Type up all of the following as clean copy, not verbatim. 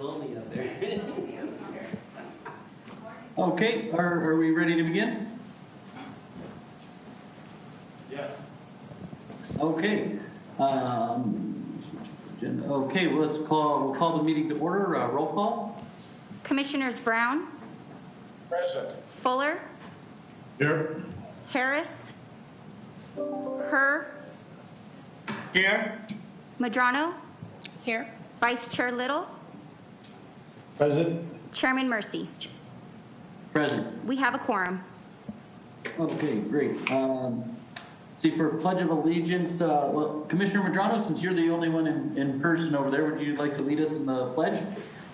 lonely up there. Okay, are we ready to begin? Yes. Okay. Okay, well, we'll call the meeting to order. Roll call. Commissioners Brown, Present. Fuller, Here. Harris, Herr, Here. Madrano, Here. Vice Chair Little, Present. Chairman Mercy. Present. We have a quorum. Okay, great. See, for Pledge of Allegiance, well, Commissioner Madrano, since you're the only one in person over there, would you like to lead us in the pledge?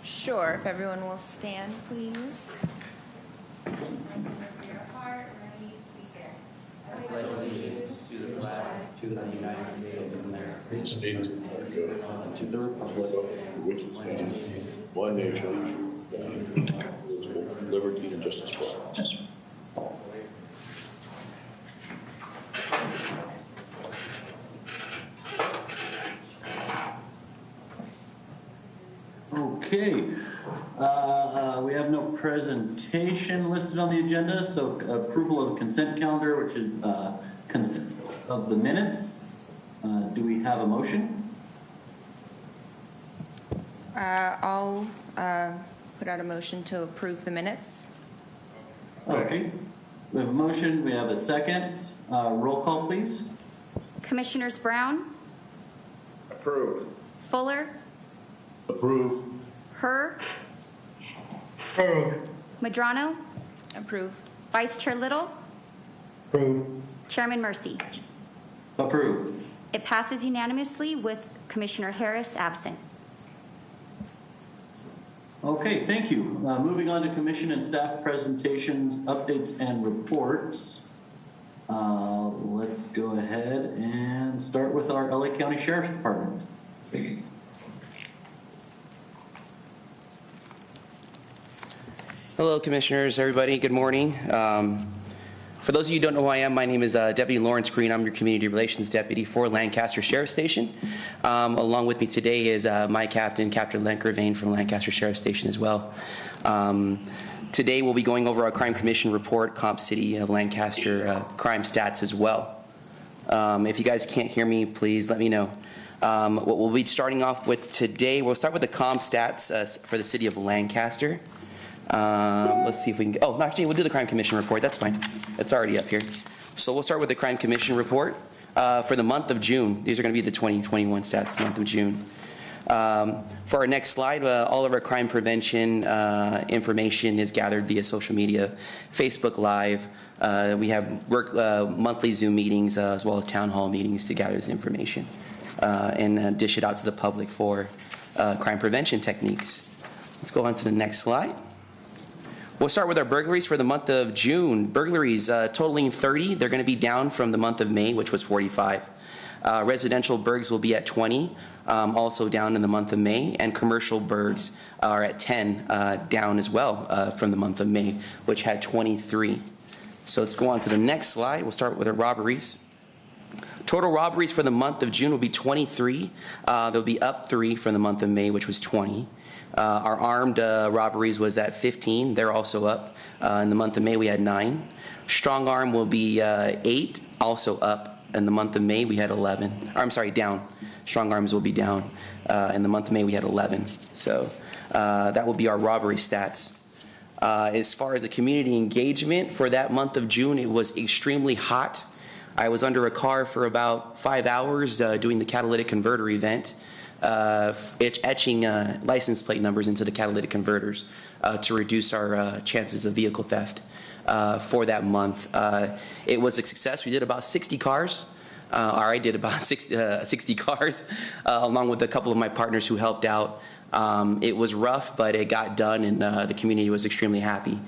Sure, if everyone will stand, please. Pledge allegiance to the flag, to the United States of America, to the republic, which stands one nation, indivisible, liberty and justice for all. Okay. We have no presentation listed on the agenda, so approval of consent calendar, which is consent of the minutes. Do we have a motion? I'll put out a motion to approve the minutes. Okay. We have a motion. We have a second. Roll call, please. Commissioners Brown, Approved. Fuller, Approve. Herr, Approved. Madrano, Approve. Vice Chair Little, Approved. Chairman Mercy. Approved. It passes unanimously with Commissioner Harris absent. Okay, thank you. Moving on to commission and staff presentations, updates, and reports. Let's go ahead and start with our LA County Sheriff's Department. Hello, commissioners, everybody. Good morning. For those of you who don't know who I am, my name is Deputy Lawrence Green. I'm your Community Relations Deputy for Lancaster Sheriff Station. Along with me today is my captain, Captain Len Gervain from Lancaster Sheriff Station as well. Today we'll be going over our Crime Commission report, Comp City of Lancaster crime stats as well. If you guys can't hear me, please let me know. What we'll be starting off with today, we'll start with the comp stats for the city of Lancaster. Let's see if we can, oh, actually, we'll do the Crime Commission report. That's fine. It's already up here. So we'll start with the Crime Commission report for the month of June. These are going to be the 2021 stats, month of June. For our next slide, all of our crime prevention information is gathered via social media, Facebook Live. We have monthly Zoom meetings as well as town hall meetings to gather this information and dish it out to the public for crime prevention techniques. Let's go on to the next slide. We'll start with our burglaries for the month of June. Burglaries totaling 30. They're going to be down from the month of May, which was 45. Residential burgs will be at 20, also down in the month of May, and commercial burgs are at 10, down as well from the month of May, which had 23. So let's go on to the next slide. We'll start with our robberies. Total robberies for the month of June will be 23. They'll be up 3 from the month of May, which was 20. Our armed robberies was at 15. They're also up. In the month of May, we had 9. Strong arm will be 8, also up. In the month of May, we had 11. Or, I'm sorry, down. Strong arms will be down. In the month of May, we had 11. So that will be our robbery stats. As far as the community engagement for that month of June, it was extremely hot. I was under a car for about 5 hours doing the catalytic converter event. Etching license plate numbers into the catalytic converters to reduce our chances of vehicle theft for that month. It was a success. We did about 60 cars, or I did about 60 cars, along with a couple of my partners who helped out. It was rough, but it got done, and the community was extremely happy.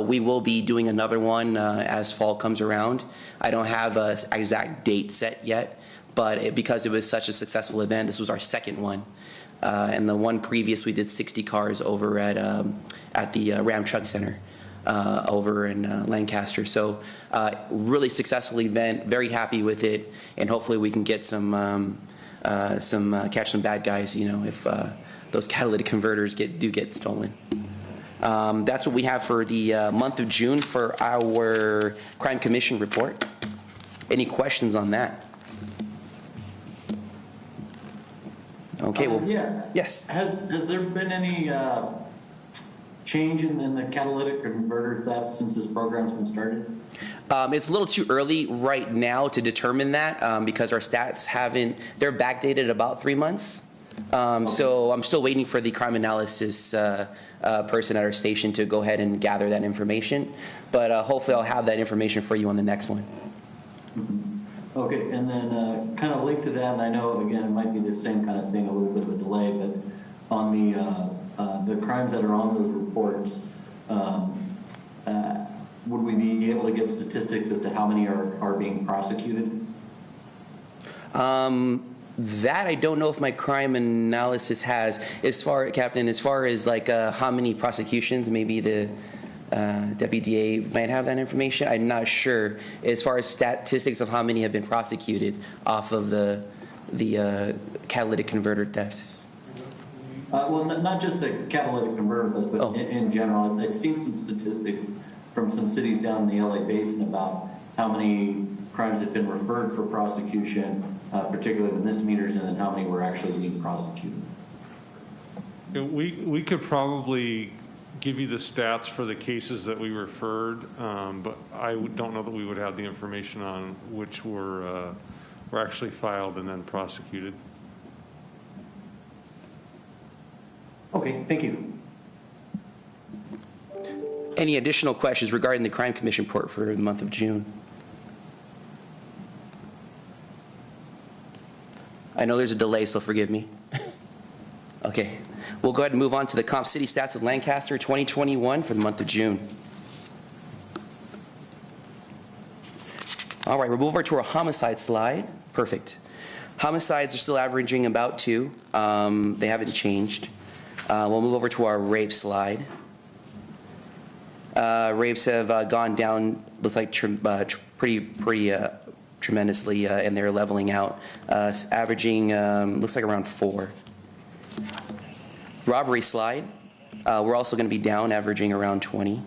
We will be doing another one as fall comes around. I don't have an exact date set yet, but because it was such a successful event, this was our second one. And the one previous, we did 60 cars over at the Ram Truck Center over in Lancaster. So really successful event, very happy with it, and hopefully we can get some catch some bad guys, you know, if those catalytic converters do get stolen. That's what we have for the month of June for our Crime Commission report. Any questions on that? Okay, well, Yeah. yes. Has there been any change in the catalytic converter theft since this program's been started? It's a little too early right now to determine that because our stats they're backdated about 3 months. So I'm still waiting for the crime analysis person at our station to go ahead and gather that information. But hopefully I'll have that information for you on the next one. Okay, and then kind of linked to that, and I know, again, it might be the same kind of thing, a little bit of a delay, but on the crimes that are on those reports, would we be able to get statistics as to how many are being prosecuted? That I don't know if my crime analysis has. Captain, as far as like how many prosecutions, maybe the Deputy DA might have that information. I'm not sure. As far as statistics of how many have been prosecuted off of the catalytic converter thefts. Well, not just the catalytic converter thefts, but Oh. in general. I've seen some statistics from some cities down in the LA Basin about how many crimes have been referred for prosecution, particularly the misdemeanors, and then how many were actually being prosecuted. We could probably give you the stats for the cases that we referred, but I don't know that we would have the information on which were actually filed and then prosecuted. Okay, thank you. Any additional questions regarding the Crime Commission report for the month of June? I know there's a delay, so forgive me. Okay, we'll go ahead and move on to the Comp City Stats of Lancaster 2021 for the month of June. All right, we'll move over to our homicide slide. Perfect. Homicides are still averaging about 2. They haven't changed. We'll move over to our rape slide. Rapes have gone down, looks like pretty tremendously, and they're leveling out, averaging, looks like around 4. Robbery slide, we're also going to be down, averaging around 20.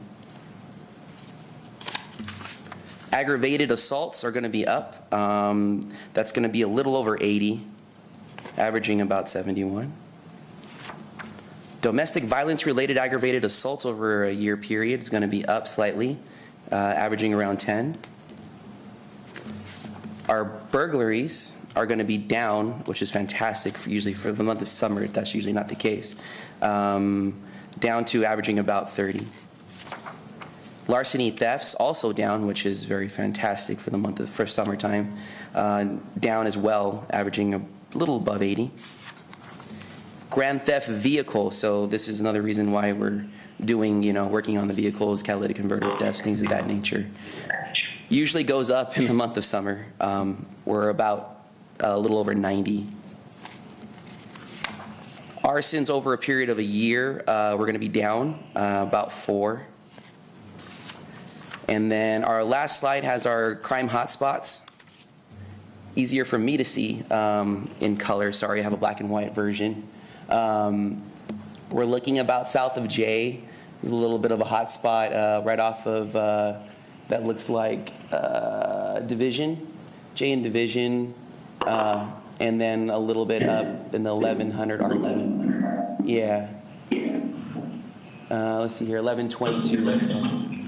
Aggravated assaults are going to be up. That's going to be a little over 80, averaging about 71. Domestic violence-related aggravated assaults over a year period is going to be up slightly, averaging around 10. Our burglaries are going to be down, which is fantastic usually for the month of summer. That's usually not the case. Down to averaging about 30. Larceny thefts also down, which is very fantastic for the month of summertime. Down as well, averaging a little above 80. Grand theft vehicle, so this is another reason why we're doing, working on the vehicles, catalytic converter thefts, things of that nature. Usually goes up in the month of summer. We're about a little over 90. Arsons over a period of a year, we're going to be down about 4. And then our last slide has our crime hotspots. Easier for me to see in color. Sorry, I have a black and white version. We're looking about south of J. There's a little bit of a hot spot right off of, that looks like Division, J and Division, and then a little bit up in the 1100 RP. Yeah. Let's see here, 1122.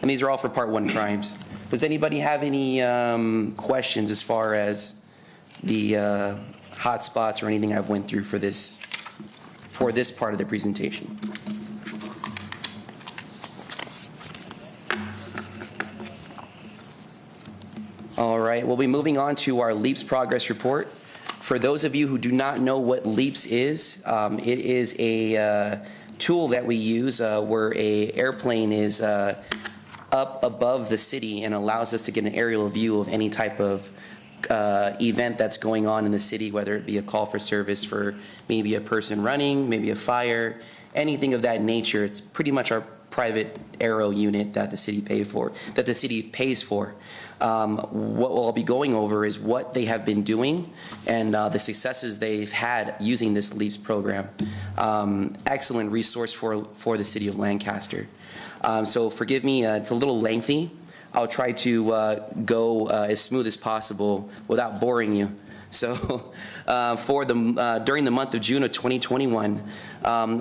And these are all for Part 1 crimes. Does anybody have any questions as far as the hot spots or anything I've went through for this part of the presentation? All right, we'll be moving on to our LEAPS progress report. For those of you who do not know what LEAPS is, it is a tool that we use where an airplane is up above the city and allows us to get an aerial view of any type of event that's going on in the city, whether it be a call for service for maybe a person running, maybe a fire, anything of that nature. It's pretty much our private aero unit that the city pays for. What we'll be going over is what they have been doing and the successes they've had using this LEAPS program. Excellent resource for the city of Lancaster. So forgive me, it's a little lengthy. I'll try to go as smooth as possible without boring you. So during the month of June of 2021,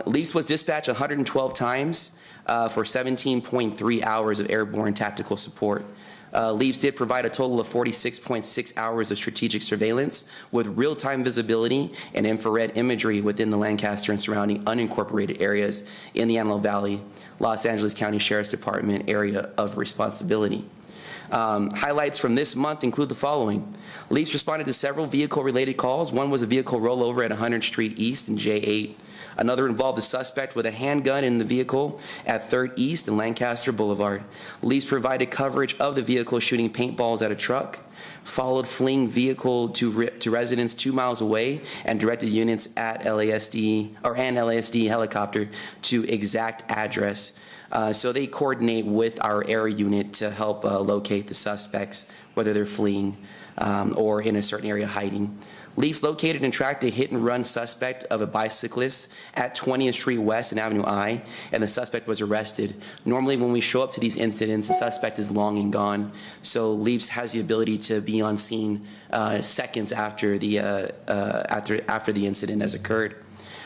LEAPS was dispatched 112 times for 17.3 hours of airborne tactical support. LEAPS did provide a total of 46.6 hours of strategic surveillance with real-time visibility and infrared imagery within the Lancaster and surrounding unincorporated areas in the Antelope Valley, Los Angeles County Sheriff's Department area of responsibility. Highlights from this month include the following. LEAPS responded to several vehicle-related calls. One was a vehicle rollover at 100th Street East and J8. Another involved a suspect with a handgun in the vehicle at 3rd East and Lancaster Boulevard. LEAPS provided coverage of the vehicle shooting paintballs at a truck, followed fleeing vehicle to residents 2 miles away, and directed units at LASD helicopter to exact address. So they coordinate with our air unit to help locate the suspects, whether they're fleeing or in a certain area hiding. LEAPS located and tracked a hit-and-run suspect of a bicyclist at 20th Street West and Avenue I, and the suspect was arrested. Normally, when we show up to these incidents, the suspect is long and gone. So LEAPS has the ability to be on scene seconds after the incident has occurred.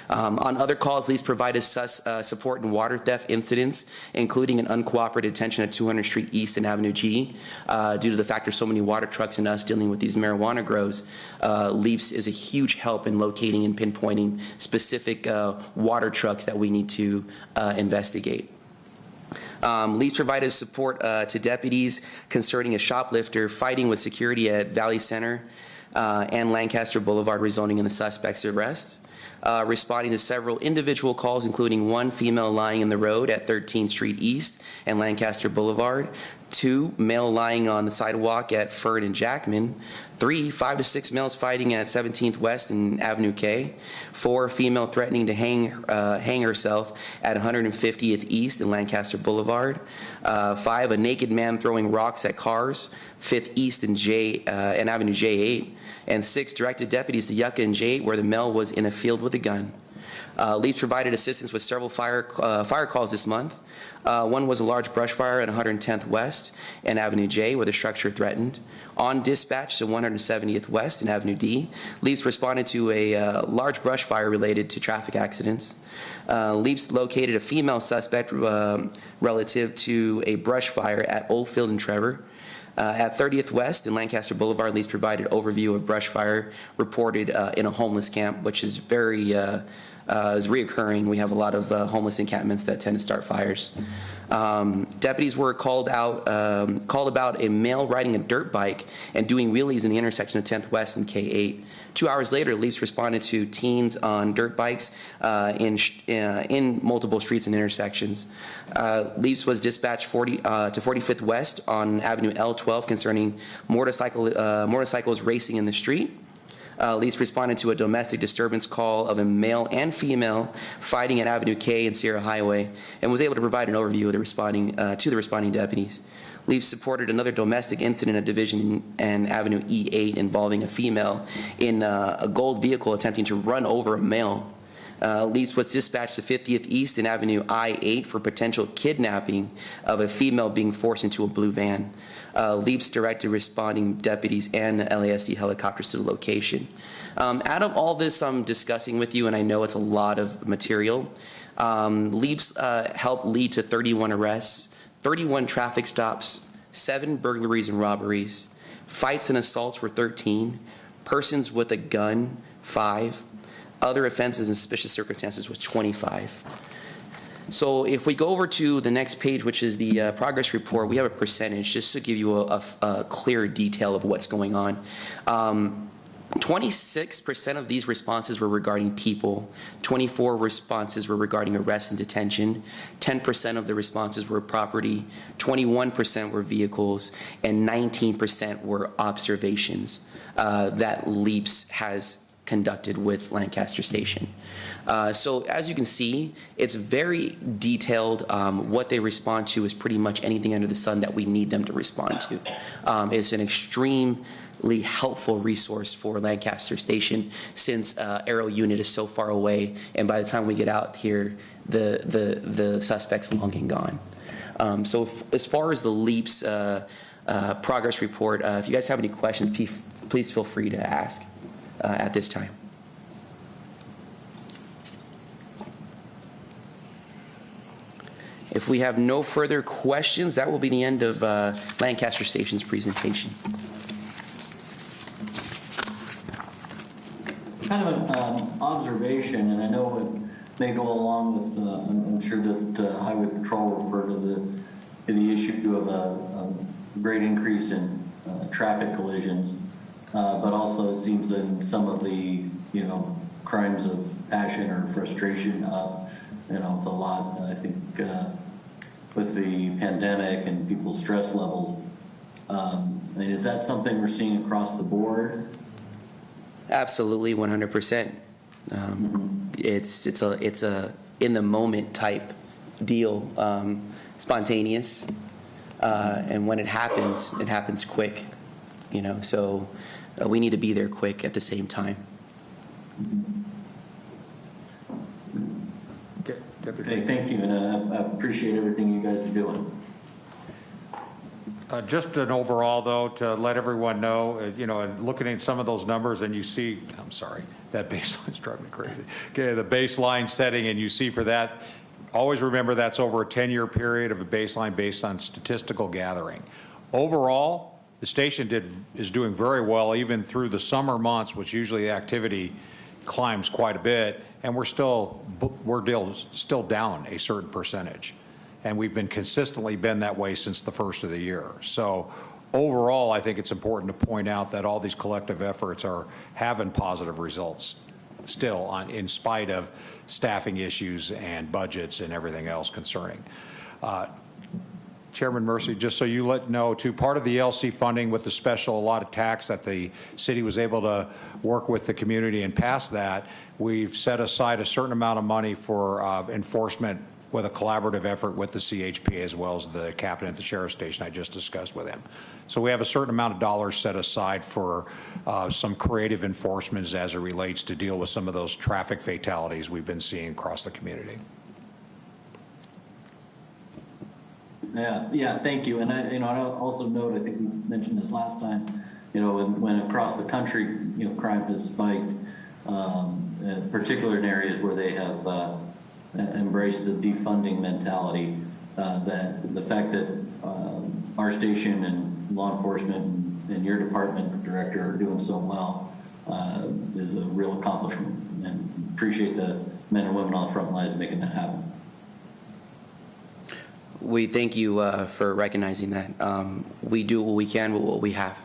On other calls, LEAPS provided support in water theft incidents, including an uncooperative detention at 200th Street East and Avenue G. Due to the fact there's so many water trucks and us dealing with these marijuana grows, LEAPS is a huge help in locating and pinpointing specific water trucks that we need to investigate. LEAPS provided support to deputies concerning a shoplifter fighting with security at Valley Center and Lancaster Boulevard, resulting in the suspect's arrest. Responding to several individual calls, including one female lying in the road at 13th Street East and Lancaster Boulevard, 2 male lying on the sidewalk at Fern and Jackman, 3 5 to 6 males fighting at 17th West and Avenue K, 4 female threatening to hang herself at 150th East and Lancaster Boulevard, 5 a naked man throwing rocks at cars, 5th East and Avenue J8, and 6 directed deputies to Yucca and J8 where the male was in a field with a gun. LEAPS provided assistance with several fire calls this month. One was a large brush fire at 110th West and Avenue J where the structure threatened. On dispatch to 170th West and Avenue D, LEAPS responded to a large brush fire related to traffic accidents. LEAPS located a female suspect relative to a brush fire at Oldfield and Trevor. At 30th West and Lancaster Boulevard, LEAPS provided overview of brush fire reported in a homeless camp, which is very is reoccurring. We have a lot of homeless encampments that tend to start fires. Deputies were called about a male riding a dirt bike and doing wheelies in the intersection of 10th West and K8. 2 hours later, LEAPS responded to teens on dirt bikes in multiple streets and intersections. LEAPS was dispatched to 45th West on Avenue L12 concerning motorcycles racing in the street. LEAPS responded to a domestic disturbance call of a male and female fighting at Avenue K and Sierra Highway, and was able to provide an overview of the responding deputies. LEAPS supported another domestic incident at Division and Avenue E8 involving a female in a gold vehicle attempting to run over a male. LEAPS was dispatched to 50th East and Avenue I8 for potential kidnapping of a female being forced into a blue van. LEAPS directed responding deputies and LASD helicopters to the location. Out of all this I'm discussing with you, and I know it's a lot of material, LEAPS helped lead to 31 arrests, 31 traffic stops, 7 burglaries and robberies, fights and assaults were 13, persons with a gun, 5, other offenses and suspicious circumstances was 25. So if we go over to the next page, which is the progress report, we have a percentage just to give you a clear detail of what's going on. 26% of these responses were regarding people, 24 responses were regarding arrest and detention, 10% of the responses were property, 21% were vehicles, and 19% were observations that LEAPS has conducted with Lancaster Station. So as you can see, it's very detailed. What they respond to is pretty much anything under the sun that we need them to respond to. It's an extremely helpful resource for Lancaster Station since Aero Unit is so far away, and by the time we get out here, the suspect's long and gone. So as far as the LEAP's progress report, if you guys have any questions, please feel free to ask at this time. If we have no further questions, that will be the end of Lancaster Station's presentation. Kind of an observation, and I know it may go along with, I'm sure that Highway Patrol referred to the issue of a great increase in traffic collisions, but also it seems in some of the, crimes of passion or frustration, with a lot, I think, with the pandemic and people's stress levels. Is that something we're seeing across the board? Absolutely, 100%. It's a in the moment type deal, spontaneous, and when it happens quick. So we need to be there quick at the same time. Okay, thank you, and I appreciate everything you guys are doing. Just an overall, though, to let everyone know, and looking at some of those numbers, and you see, I'm sorry, that baseline's driving me crazy. Okay, the baseline setting, and you see for that, always remember that's over a 10-year period of a baseline based on statistical gathering. Overall, the station is doing very well, even through the summer months, which usually the activity climbs quite a bit, and we're still down a certain percentage. And we've been consistently been that way since the first of the year. So overall, I think it's important to point out that all these collective efforts are having positive results still in spite of staffing issues and budgets and everything else concerning. Chairman Mercy, just so you know too, part of the LC funding with the special allotted tax that the city was able to work with the community and pass that, we've set aside a certain amount of money for enforcement with a collaborative effort with the CHP as well as the captain at the sheriff's station I just discussed with him. So we have a certain amount of dollars set aside for some creative enforcements as it relates to deal with some of those traffic fatalities we've been seeing across the community. Yeah, thank you. And I'll also note, I think we mentioned this last time, when across the country, crime has spiked, particularly in areas where they have embraced the defunding mentality, that the fact that our station and law enforcement and your department director are doing so well is a real accomplishment, and appreciate the men and women on the front lines making that happen. We thank you for recognizing that. We do what we can with what we have,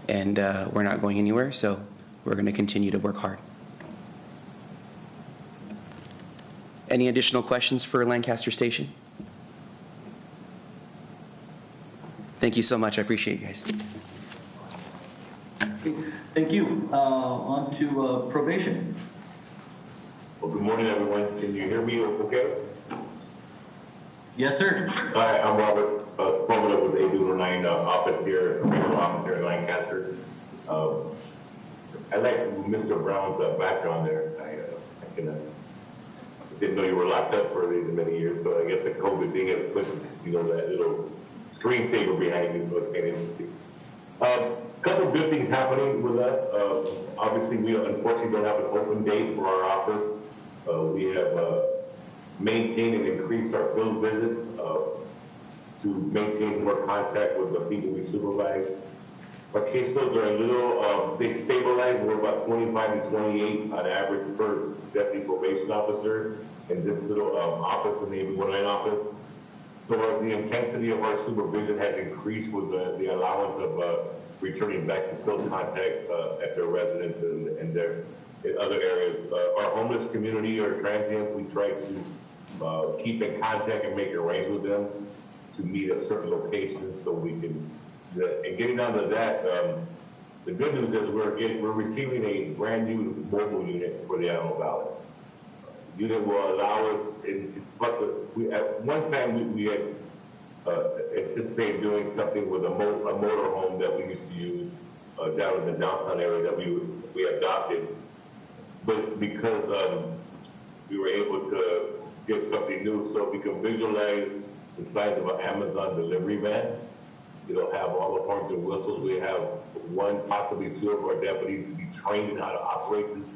and we're not going anywhere, so we're going to continue to work hard. Any additional questions for Lancaster Station? Thank you so much. I appreciate you guys. Thank you. On to probation. Well, good morning, everyone. Can you hear me okay? Yes, sir. Hi, I'm Robert Spomina with 8209 office here, regional office here in Lancaster. I like Mr. Brown's background there. I didn't know you were locked up for these many years, so I guess the COVID thing has put, that little screensaver behind you, so it's kind of interesting. Couple of good things happening with us. Obviously, we unfortunately don't have an open date for our office. We have maintained and increased our field visits to maintain more contact with the people we supervise. Our caseloads are a little, they stabilize. We're about 25 to 28 on average per deputy probation officer in this little office in the 8109 office. So the intensity of our supervision has increased with the allowance of returning back to field contacts at their residence and their in other areas. Our homeless community or transients, we try to keep in contact and make arrangements with them to meet at certain locations so we can, and getting down to that, The good news is we're receiving a brand new mobile unit for the Antelope Valley. Unit will allow us, at one time we had anticipated doing something with a motor home that we used to use down in the downtown area that we adopted. But because we were able to get something new, so we can visualize the size of an Amazon delivery van. It'll have all the horns and whistles. We have one, possibly two of our deputies to be trained in how to operate this.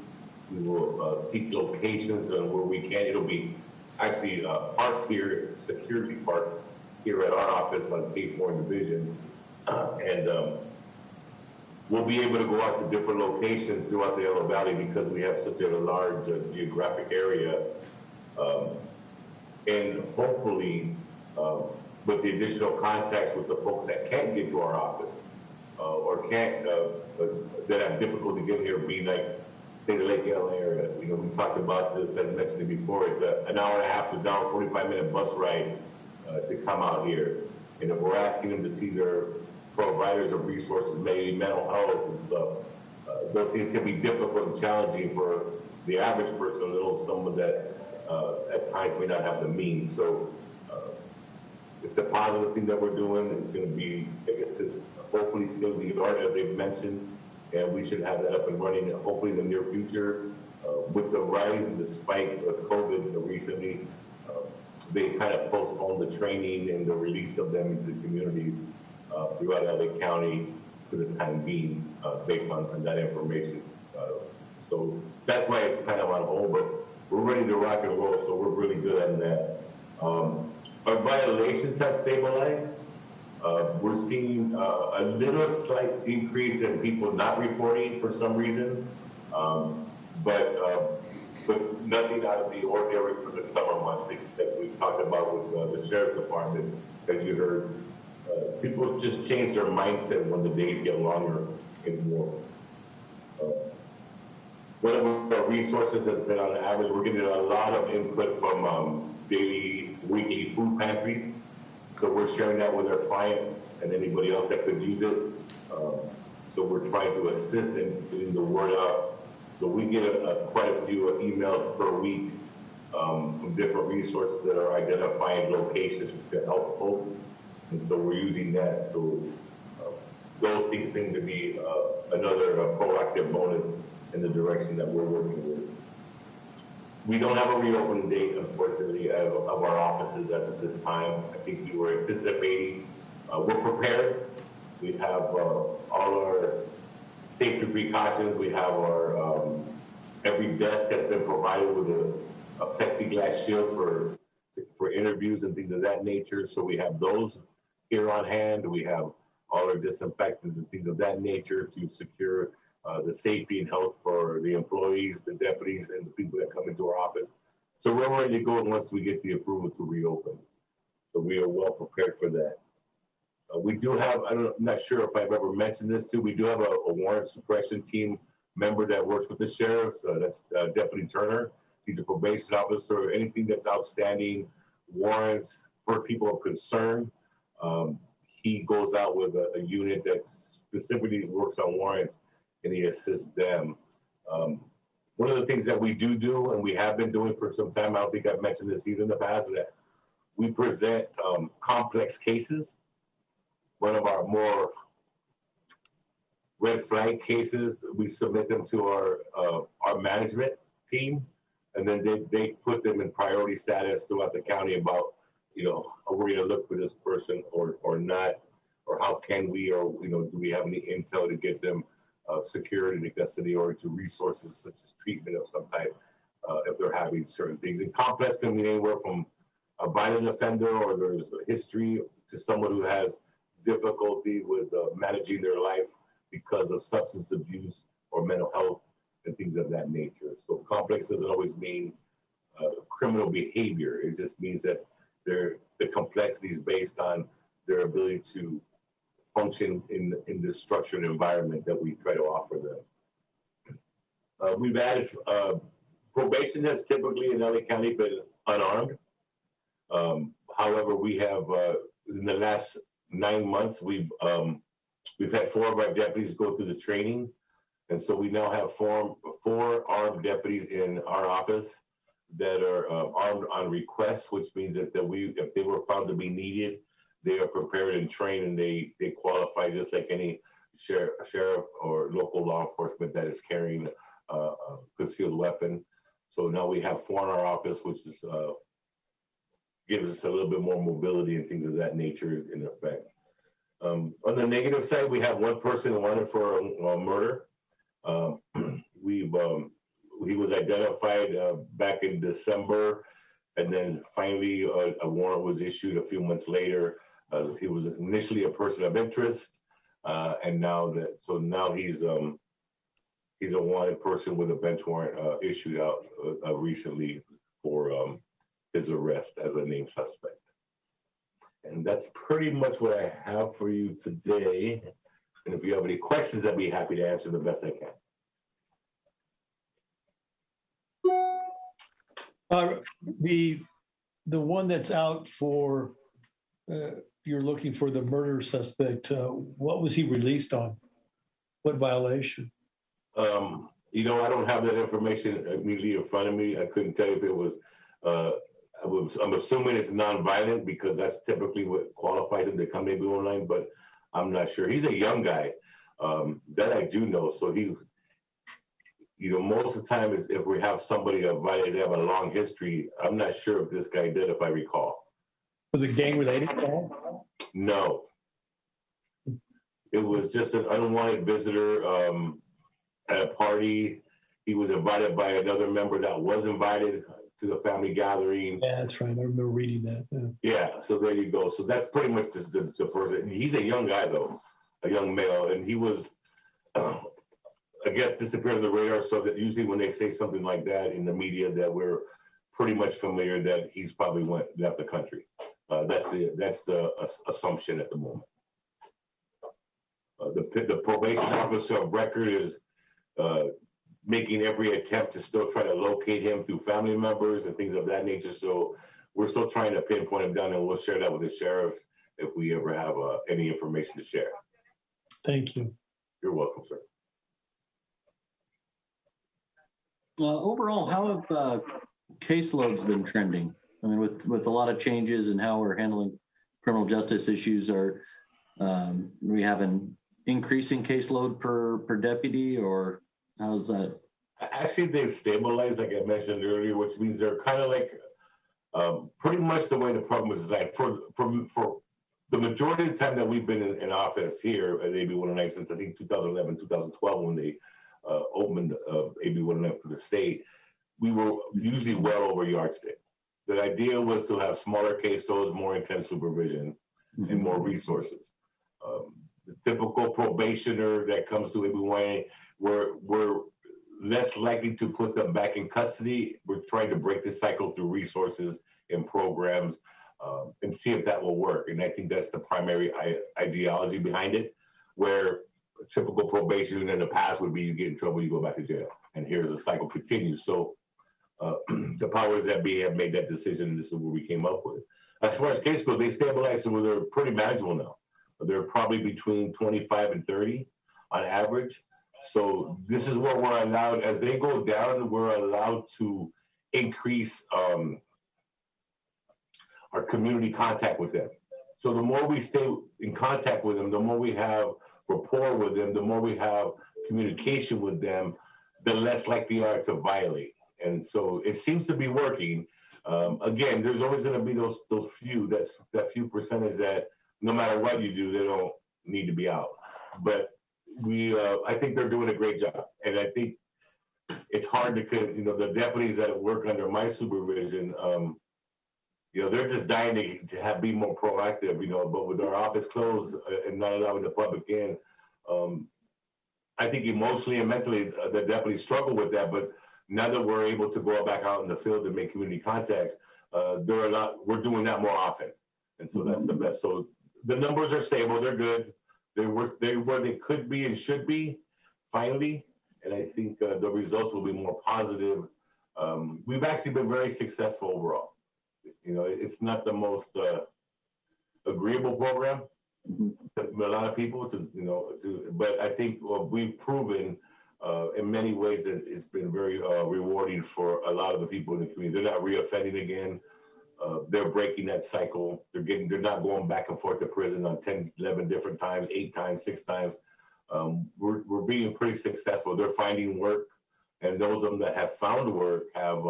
We will seek locations where we can. It'll be actually parked here, security parked here at our office on K4 Division. And we'll be able to go out to different locations throughout the Yellow Valley because we have such a large geographic area. And hopefully, with the additional contacts with the folks that can't get to our office or can't, that have difficulty getting here, be like, say, the Lake LA area. You know, we talked about this, I mentioned it before, it's an hour and a half to down, 45-minute bus ride to come out here. And if we're asking them to see their providers of resources, maybe mental health and stuff, those things can be difficult and challenging for the average person, someone that at times may not have the means. So it's a positive thing that we're doing. It's going to be, I guess, it's hopefully still the art as they've mentioned, and we should have that up and running hopefully in the near future. With the rise and the spike of COVID recently, they kind of postponed the training and the release of them into the communities throughout LA County for the time being, based on that information. So that's why it's kind of on hold, but we're ready to rock and roll, so we're really good at that. Our violations have stabilized. We're seeing a little slight increase in people not reporting for some reason, but nothing out of the ordinary for the summer months that we've talked about with the sheriff's department, as you heard. People just change their mindset when the days get longer and more. One of our resources has been, on average, we're getting a lot of input from daily, weekly food pantries. So we're sharing that with our clients and anybody else that could use it. So we're trying to assist in getting the word out. So we get quite a few emails per week from different resources that are identifying locations to help folks. And so we're using that. So those things seem to be another proactive bonus in the direction that we're working with. We don't have a reopening date, unfortunately, of our offices at this time. I think we were anticipating. We're prepared. We have all our safety precautions. We have our, every desk has been provided with a plexiglass shield for interviews and things of that nature. So we have those here on hand. We have all our disinfectants and things of that nature to secure the safety and health for the employees, the deputies, and the people that come into our office. So we're ready to go once we get the approval to reopen. So we are well prepared for that. We do have, I'm not sure if I've ever mentioned this too, we do have a warrant suppression team member that works with the sheriff. So that's Deputy Turner. He's a probation officer. Anything that's outstanding, warrants for people of concern, he goes out with a unit that specifically works on warrants, and he assists them. One of the things that we do, and we have been doing for some time, I don't think I've mentioned this either in the past, is that we present complex cases. One of our more red flag cases, we submit them to our management team, and then they put them in priority status throughout the county about, you know, are we going to look for this person or not, or how can we, or, you know, do we have any intel to get them secured into custody or to resources such as treatment of some type if they're having certain things. And complex can mean anywhere from a violent offender or there's a history to someone who has difficulty with managing their life because of substance abuse or mental health and things of that nature. So complex doesn't always mean criminal behavior. It just means that the complexity is based on their ability to function in this structured environment that we try to offer them. We've added, probation has typically in LA County been unarmed. However, we have, in the last 9 months, we've We've had 4 of our deputies go through the training. And so we now have 4 armed deputies in our office that are armed on request, which means that if they were found to be needed, they are prepared and trained, and they qualify just like any sheriff or local law enforcement that is carrying a concealed weapon. So now we have 4 in our office, which is gives us a little bit more mobility and things of that nature in effect. On the negative side, we have 1 person wanted for a murder. He was identified back in December, and then finally a warrant was issued a few months later. He was initially a person of interest, and now he's a wanted person with a bench warrant issued out recently for his arrest as a named suspect. And that's pretty much what I have for you today. And if you have any questions, I'd be happy to answer the best I can. The one that's out for, you're looking for the murder suspect, what was he released on? What violation? I don't have that information immediately in front of me. I couldn't tell you if it was, I'm assuming it's nonviolent because that's typically what qualifies him to come maybe online, but I'm not sure. He's a young guy, that I do know. So most of the time is if we have somebody they have a long history. I'm not sure if this guy did, if I recall. Was it gang related? No. It was just an unwanted visitor at a party. He was invited by another member that was invited to the family gathering. Yeah, that's right. I remember reading that. Yeah, so there you go. So that's pretty much the person. He's a young guy, though, a young male, and he was, I guess, disappeared on the radar. So that usually when they say something like that in the media, that we're pretty much familiar that he's probably left the country. That's it. That's the assumption at the moment. The probation officer of record is making every attempt to still try to locate him through family members and things of that nature. So we're still trying to pinpoint him down, and we'll share that with the sheriffs if we ever have any information to share. Thank you. You're welcome, sir. Overall, how have caseloads been trending? I mean, with a lot of changes in how we're handling criminal justice issues, are we having increasing caseload per deputy, or how's that? Actually, they've stabilized, like I mentioned earlier, which means they're kind of like pretty much the way the program was designed. For the majority of the time that we've been in office here at AB 109, since I think 2011, 2012, when they opened AB 109 for the state, we were usually well over yardstick. The idea was to have smaller caseloads, more intense supervision, and more resources. The typical probationer that comes to AB 109, we're less likely to put them back in custody. We're trying to break the cycle through resources and programs and see if that will work. And I think that's the primary ideology behind it, where typical probation in the past would be you get in trouble, you go back to jail. And here's the cycle continues. So the powers that be have made that decision, and this is what we came up with. As far as case goes, they stabilized, so they're pretty manageable now. They're probably between 25 and 30 on average. So this is what we're allowed, as they go down, we're allowed to increase our community contact with them. So the more we stay in contact with them, the more we have rapport with them, the more we have communication with them, the less likely they are to violate. And so it seems to be working. Again, there's always going to be those few, that few percentage that no matter what you do, they don't need to be out. But I think they're doing a great job. And I think it's hard to, the deputies that work under my supervision, they're just dying to be more proactive, but with our office closed and not allowing the public in, I think emotionally and mentally the deputies struggle with that. But now that we're able to go back out in the field and make community contacts, we're doing that more often. And so that's the best. So the numbers are stable, they're good. They're where they could be and should be, finally. And I think the results will be more positive. We've actually been very successful overall. It's not the most agreeable program, a lot of people but I think we've proven in many ways that it's been very rewarding for a lot of the people in the community. They're not reoffending again. They're breaking that cycle. They're not going back and forth to prison on 10, 11 different times, 8 times, 6 times. We're being pretty successful. They're finding work, and those of them that have found work have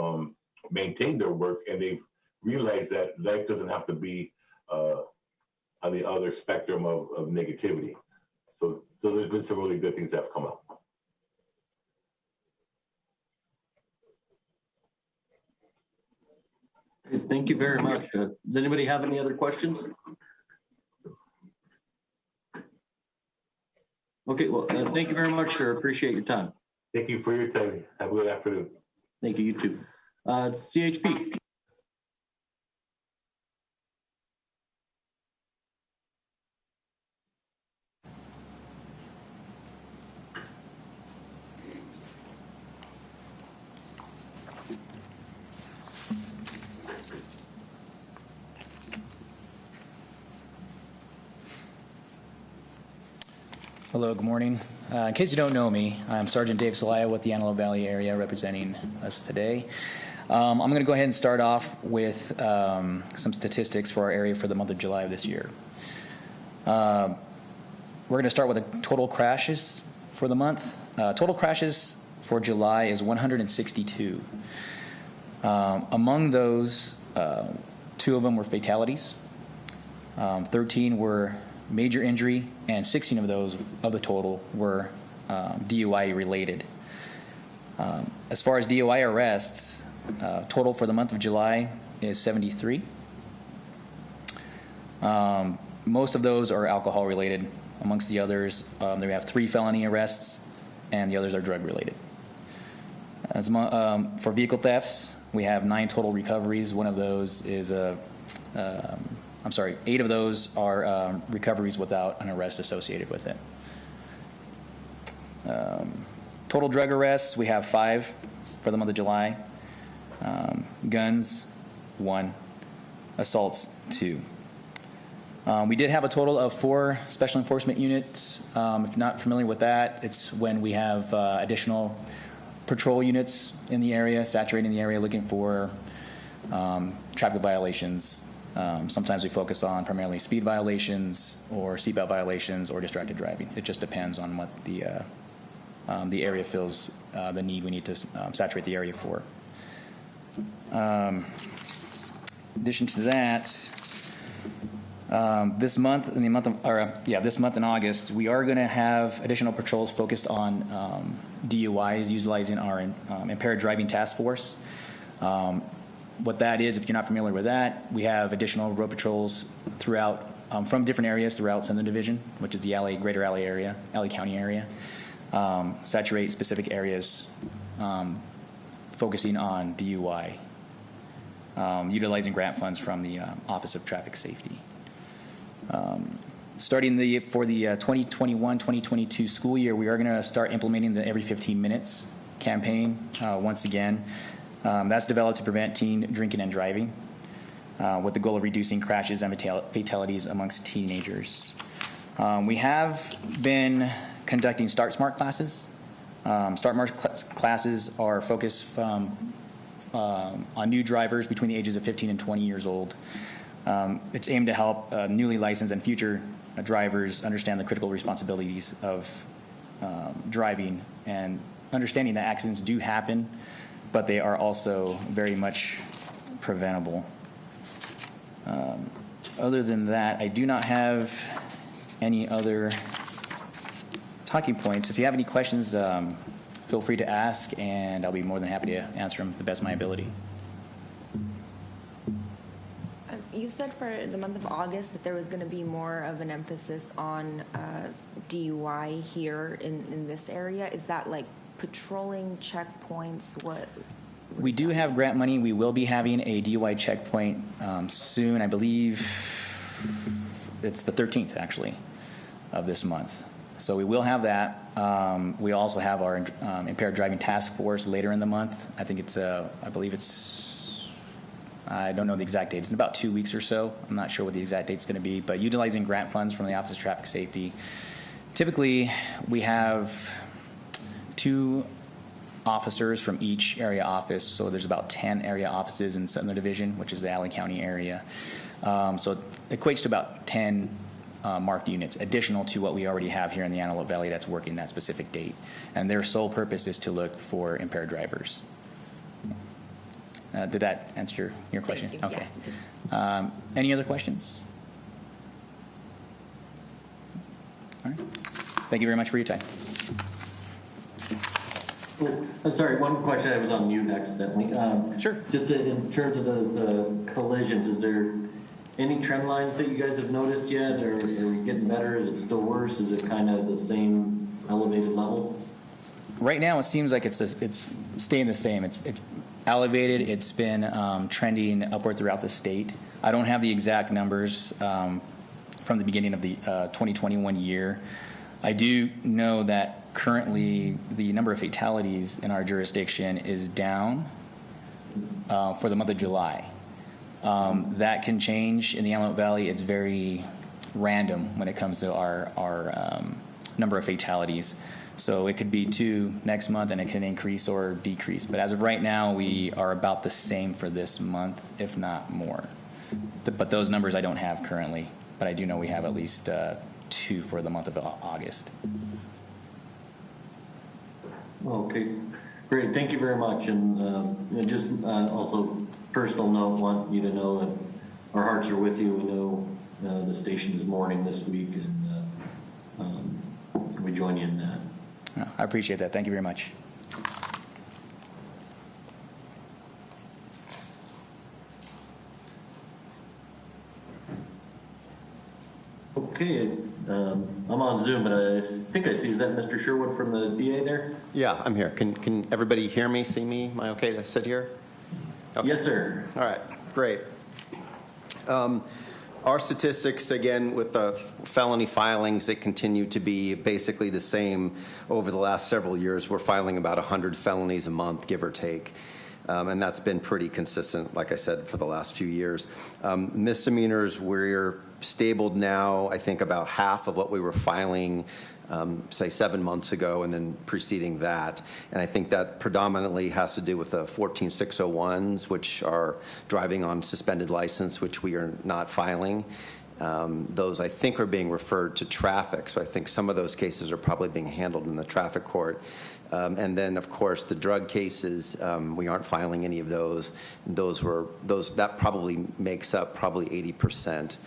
maintained their work, and they've realized that life doesn't have to be on the other spectrum of negativity. So there's been some really good things that have come out. Thank you very much. Does anybody have any other questions? Okay, well, thank you very much, sir. Appreciate your time. Thank you for your time. Have a good afternoon. Thank you, you too. CHP. Hello, good morning. In case you don't know me, I'm Sergeant Dave Salaya with the Antelope Valley area representing us today. I'm going to go ahead and start off with some statistics for our area for the month of July of this year. We're going to start with the total crashes for the month. Total crashes for July is 162. Among those, 2 of them were fatalities. 13 were major injury, and 16 of those of the total were DUI related. As far as DUI arrests, total for the month of July is 73. Most of those are alcohol related. Amongst the others, we have 3 felony arrests, and the others are drug related. For vehicle thefts, we have 9 total recoveries. One of those is 8 of those are recoveries without an arrest associated with it. Total drug arrests, we have 5 for the month of July. Guns, 1. Assaults, 2. We did have a total of 4 special enforcement units. If you're not familiar with that, it's when we have additional patrol units in the area, saturating the area, looking for traffic violations. Sometimes we focus on primarily speed violations or seatbelt violations or distracted driving. It just depends on what the area feels the need we need to saturate the area for. In addition to that, this month in August, we are going to have additional patrols focused on DUIs, utilizing our impaired driving task force. What that is, if you're not familiar with that, we have additional road patrols throughout, from different areas throughout Southern Division, which is the Greater LA County area, saturate specific areas, focusing on DUI, utilizing grant funds from the Office of Traffic Safety. Starting for the 2021-2022 school year, we are going to start implementing the every 15 minutes campaign once again. That's developed to prevent teen drinking and driving with the goal of reducing crashes and fatalities amongst teenagers. We have been conducting Start Smart classes. Start Smart classes are focused on new drivers between the ages of 15 and 20 years old. It's aimed to help newly licensed and future drivers understand the critical responsibilities of driving and understanding that accidents do happen, but they are also very much preventable. Other than that, I do not have any other talking points. If you have any questions, feel free to ask, and I'll be more than happy to answer them to the best of my ability. You said for the month of August that there was going to be more of an emphasis on DUI here in this area. Is that like patrolling checkpoints? We do have grant money. We will be having a DUI checkpoint soon. I believe it's the 13th, actually, of this month. So we will have that. We also have our impaired driving task force later in the month. I think it's, I believe it's I don't know the exact date. It's in about 2 weeks or so. I'm not sure what the exact date's going to be, but utilizing grant funds from the Office of Traffic Safety. Typically, we have 2 officers from each area office, so there's about 10 area offices in Sutton Division, which is the Allen County area. So it equates to about 10 marked units, additional to what we already have here in the Antelope Valley that's working that specific date. And their sole purpose is to look for impaired drivers. Did that answer your question? Thank you. Okay. Yeah. Any other questions? All right. Thank you very much for your time. Oh, sorry, one question, I was on mute accidentally. Sure. Just in terms of those collisions, is there any trend lines that you guys have noticed yet? Are we getting better? Is it still worse? Is it kind of the same elevated level? Right now, it seems like it's staying the same. It's elevated. It's been trending upward throughout the state. I don't have the exact numbers from the beginning of the 2021 year. I do know that currently the number of fatalities in our jurisdiction is down for the month of July. That can change in the Antelope Valley. It's very random when it comes to our number of fatalities. So it could be 2 next month, and it can increase or decrease. But as of right now, we are about the same for this month, if not more. But those numbers I don't have currently. But I do know we have at least 2 for the month of August. Okay, great, thank you very much. And just also personal note, want you to know that our hearts are with you. We know the station is mourning this week, and we join you in that. I appreciate that. Thank you very much. Okay, I'm on Zoom, but I think I see, is that Mr. Sherwood from the DA there? Yeah, I'm here. Can everybody hear me, see me? Am I okay to sit here? Okay. Yes, sir. All right, great. Our statistics, again, with the felony filings, they continue to be basically the same over the last several years. We're filing about 100 felonies a month, give or take. And that's been pretty consistent, like I said, for the last few years. Misdemeanors, we're stabled now, I think, about half of what we were filing, say, 7 months ago and then preceding that. And I think that predominantly has to do with the 14601s, which are driving on suspended license, which we are not filing. Those, I think, are being referred to traffic. So I think some of those cases are probably being handled in the traffic court. And then, of course, the drug cases, we aren't filing any of those. That probably makes up probably 80%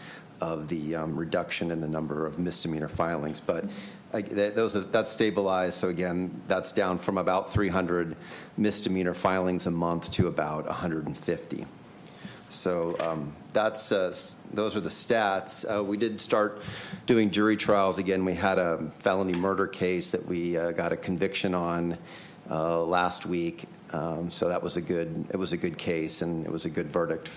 of the reduction in the number of misdemeanor filings. But that's stabilized. So again, that's down from about 300 misdemeanor filings a month to about 150. So those are the stats. We did start doing jury trials again. We had a felony murder case that we got a conviction on last week. So that was it was a good case, and it was a good verdict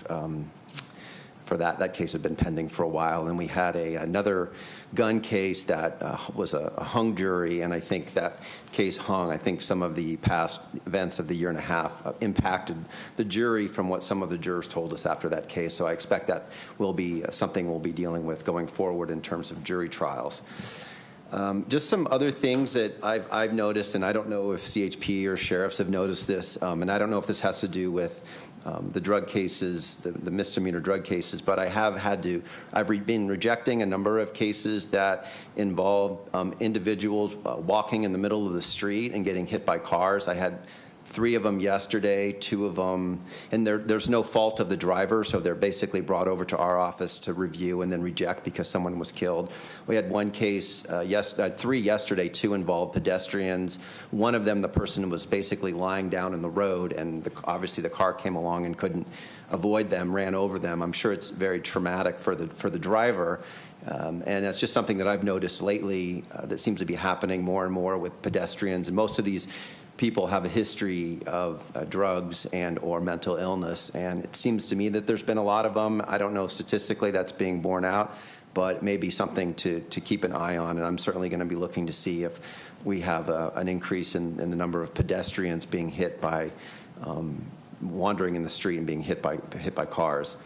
for that. That case had been pending for a while. And we had another gun case that was a hung jury, and I think that case hung. I think some of the past events of the year and a half impacted the jury from what some of the jurors told us after that case. So I expect that will be something we'll be dealing with going forward in terms of jury trials. Just some other things that I've noticed, and I don't know if CHP or sheriffs have noticed this, and I don't know if this has to do with the drug cases, the misdemeanor drug cases, but I've been rejecting a number of cases that involve individuals walking in the middle of the street and getting hit by cars. I had 3 of them yesterday, 2 of them, and there's no fault of the driver, so they're basically brought over to our office to review and then reject because someone was killed. We had one case, 3 yesterday, 2 involved pedestrians. One of them, the person was basically lying down in the road, and obviously the car came along and couldn't avoid them, ran over them. I'm sure it's very traumatic for the driver. And it's just something that I've noticed lately that seems to be happening more and more with pedestrians. And most of these people have a history of drugs and or mental illness, and it seems to me that there's been a lot of them. I don't know statistically that's being borne out, but it may be something to keep an eye on, and I'm certainly going to be looking to see if we have an increase in the number of pedestrians being hit by wandering in the street and being hit by cars.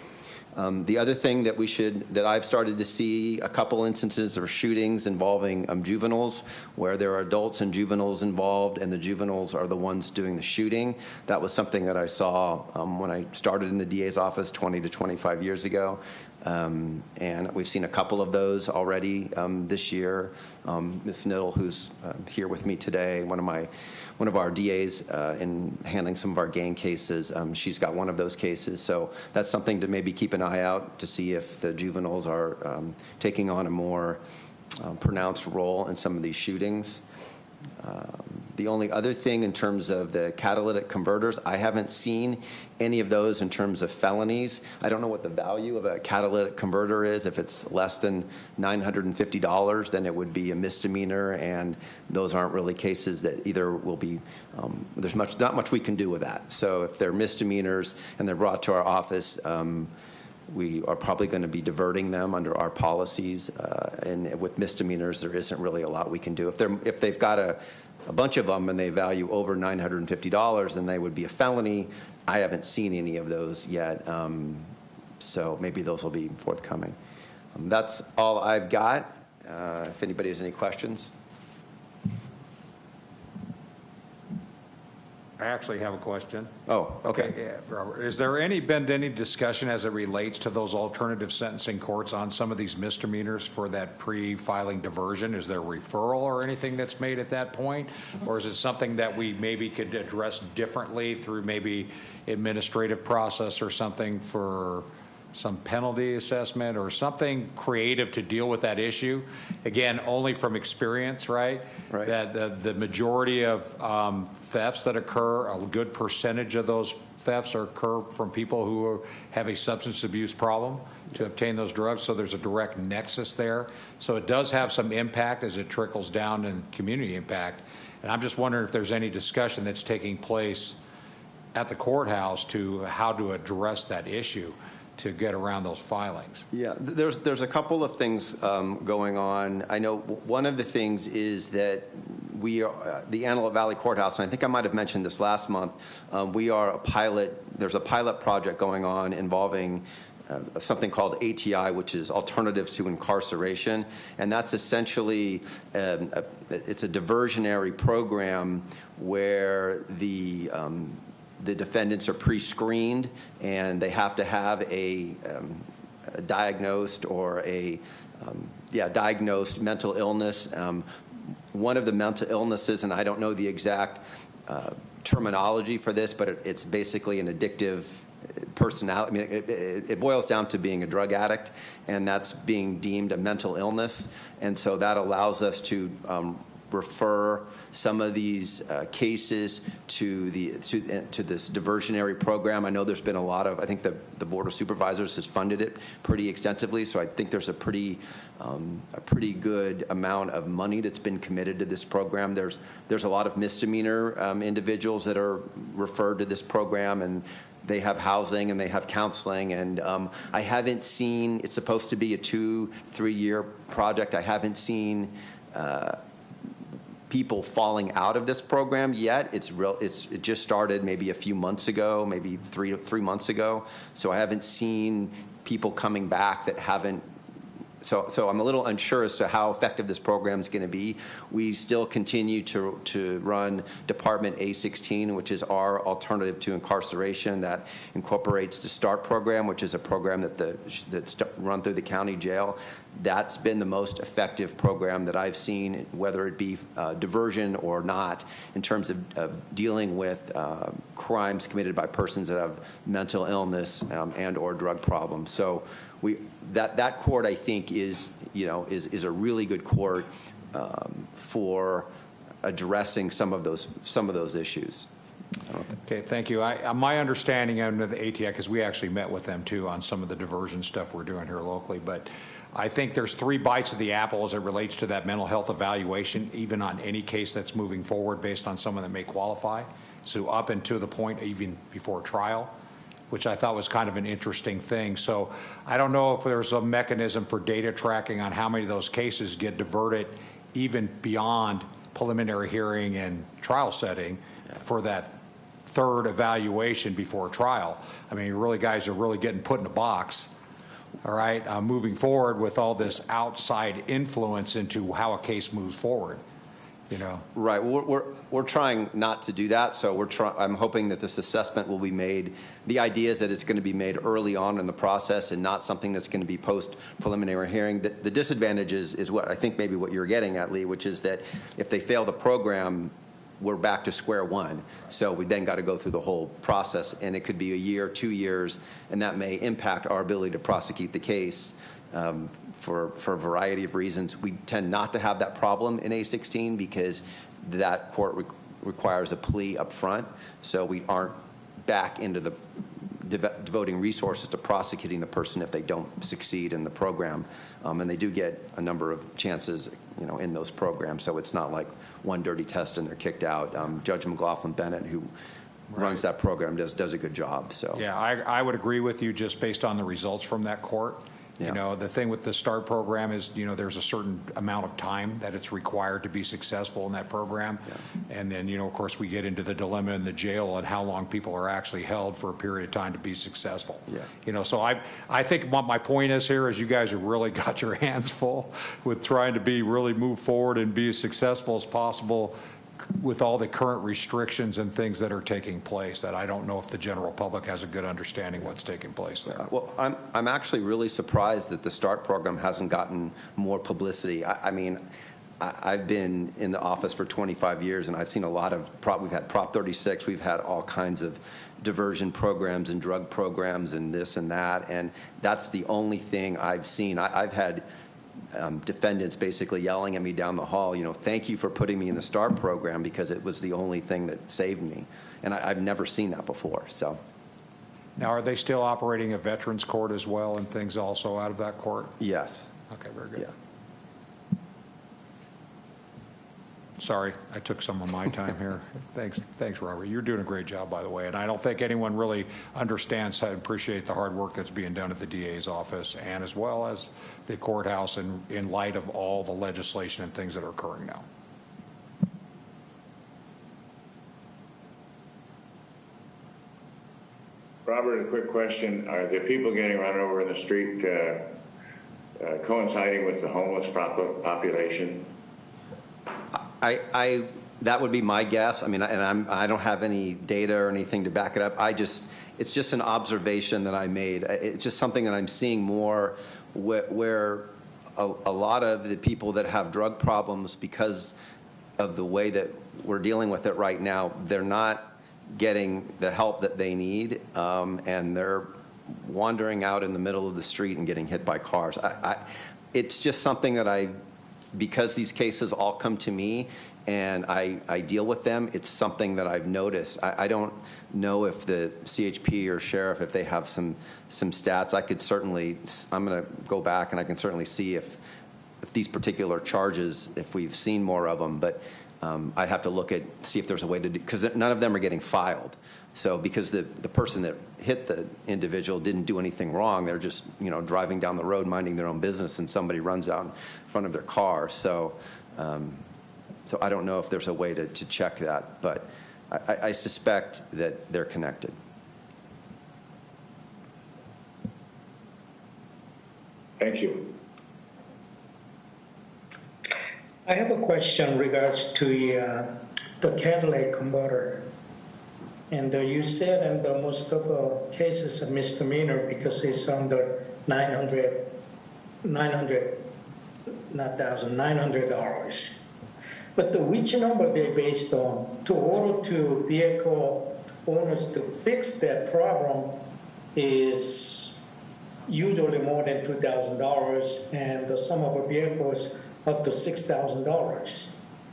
The other thing that I've started to see a couple instances of shootings involving juveniles, where there are adults and juveniles involved, and the juveniles are the ones doing the shooting. That was something that I saw when I started in the DA's office 20 to 25 years ago. And we've seen a couple of those already this year. Ms. Niddle, who's here with me today, one of our DAs in handling some of our gang cases, she's got one of those cases. So that's something to maybe keep an eye out to see if the juveniles are taking on a more pronounced role in some of these shootings. The only other thing in terms of the catalytic converters, I haven't seen any of those in terms of felonies. I don't know what the value of a catalytic converter is. If it's less than $950, then it would be a misdemeanor, and those aren't really cases that either will be, there's not much we can do with that. So if they're misdemeanors and they're brought to our office, we are probably going to be diverting them under our policies, and with misdemeanors, there isn't really a lot we can do. If they've got a bunch of them and they value over $950, then they would be a felony. I haven't seen any of those yet, so maybe those will be forthcoming. That's all I've got. If anybody has any questions. I actually have a question. Oh, okay. Yeah, Robert. Has there been any discussion as it relates to those alternative sentencing courts on some of these misdemeanors for that pre-filing diversion? Is there referral or anything that's made at that point? Or is it something that we maybe could address differently through maybe administrative process or something for some penalty assessment or something creative to deal with that issue? Again, only from experience, right? Right. That the majority of thefts that occur, a good percentage of those thefts occur from people who have a substance abuse problem to obtain those drugs, so there's a direct nexus there. So it does have some impact as it trickles down in community impact. And I'm just wondering if there's any discussion that's taking place at the courthouse to how to address that issue to get around those filings. Yeah, there's a couple of things going on. I know one of the things is that we are, the Antelope Valley Courthouse, and I think I might have mentioned this last month, there's a pilot project going on involving something called ATI, which is Alternatives to Incarceration, and that's essentially, it's a diversionary program where the defendants are pre-screened and they have to have a diagnosed or diagnosed mental illness. One of the mental illnesses, and I don't know the exact terminology for this, but it's basically an addictive personality. I mean, it boils down to being a drug addict, and that's being deemed a mental illness. And so that allows us to refer some of these cases to this diversionary program. I know there's been a lot of, I think the Board of Supervisors has funded it pretty extensively, so I think there's a pretty good amount of money that's been committed to this program. There's a lot of misdemeanor individuals that are referred to this program, and they have housing and they have counseling, and I haven't seen, it's supposed to be a 2-3 year project. I haven't seen people falling out of this program yet. It just started maybe a few months ago, maybe three months ago. So I haven't seen people coming back that haven't. So I'm a little unsure as to how effective this program is going to be. We still continue to run Department A16, which is our alternative to incarceration that incorporates the START program, which is a program that's run through the county jail. That's been the most effective program that I've seen, whether it be diversion or not, in terms of dealing with crimes committed by persons that have mental illness and or drug problems. So that court, I think, is a really good court for addressing some of those issues. Okay, thank you. My understanding under the ATI, because we actually met with them too on some of the diversion stuff we're doing here locally, but I think there's 3 bites of the apple as it relates to that mental health evaluation, even on any case that's moving forward based on someone that may qualify. So up and to the point even before trial, which I thought was kind of an interesting thing. So I don't know if there's a mechanism for data tracking on how many of those cases get diverted even beyond preliminary hearing and trial setting for that third evaluation before trial. I mean, really, guys are really getting put in a box, all right, moving forward with all this outside influence into how a case moves forward, you know? Right. We're trying not to do that. So I'm hoping that this assessment will be made. The idea is that it's going to be made early on in the process and not something that's going to be post preliminary hearing. The disadvantage is what I think maybe what you're getting at, Lee, which is that if they fail the program, we're back to square one. So we then got to go through the whole process, and it could be a year, 2 years, and that may impact our ability to prosecute the case. For a variety of reasons. We tend not to have that problem in A16 because that court requires a plea up front, so we aren't back into the devoting resources to prosecuting the person if they don't succeed in the program. And they do get a number of chances, you know, in those programs, so it's not like one dirty test and they're kicked out. Judge McLaughlin Bennett, who runs that program, does a good job. So Yeah, I would agree with you just based on the results from that court. Yeah. You know, the thing with the START program is, you know, there's a certain amount of time that it's required to be successful in that program. Yeah. And then, you know, of course, we get into the dilemma in the jail and how long people are actually held for a period of time to be successful. Yeah. You know, so I think what my point is here is you guys have really got your hands full with trying to really move forward and be as successful as possible with all the current restrictions and things that are taking place that I don't know if the general public has a good understanding what's taking place there. Well, I'm actually really surprised that the START program hasn't gotten more publicity. I mean, I've been in the office for 25 years, and I've seen a lot of we've had Prop 36, we've had all kinds of diversion programs and drug programs and this and that, and that's the only thing I've seen. I've had defendants basically yelling at me down the hall, you know, thank you for putting me in the START program because it was the only thing that saved me. And I've never seen that before, so. Now, are they still operating a veterans court as well and things also out of that court? Yes. Okay, very good. Yeah. Sorry, I took some of my time here. Thanks, Robert. You're doing a great job, by the way. And I don't think anyone really understands how to appreciate the hard work that's being done at the DA's office and as well as the courthouse in light of all the legislation and things that are occurring now. Robert, a quick question. Are the people getting run over in the street coinciding with the homeless population? That would be my guess. I mean, and I don't have any data or anything to back it up. It's just an observation that I made. It's just something that I'm seeing more where a lot of the people that have drug problems, because of the way that we're dealing with it right now, they're not getting the help that they need, and they're wandering out in the middle of the street and getting hit by cars. It's just something that because these cases all come to me and I deal with them, it's something that I've noticed. I don't know if the CHP or sheriff, if they have some stats. I'm going to go back and I can certainly see if these particular charges, if we've seen more of them, but I'd have to see if there's a way to do, because none of them are getting filed. So because the person that hit the individual didn't do anything wrong, they're just, you know, driving down the road minding their own business and somebody runs out in front of their car. So so I don't know if there's a way to check that, but I suspect that they're connected. Thank you. I have a question in regards to the catalytic converter. And you said in the most of the cases a misdemeanor because it's under $900. But which number they based on to order to vehicle owners to fix that problem is usually more than $2,000, and the sum of a vehicle is up to $6,000.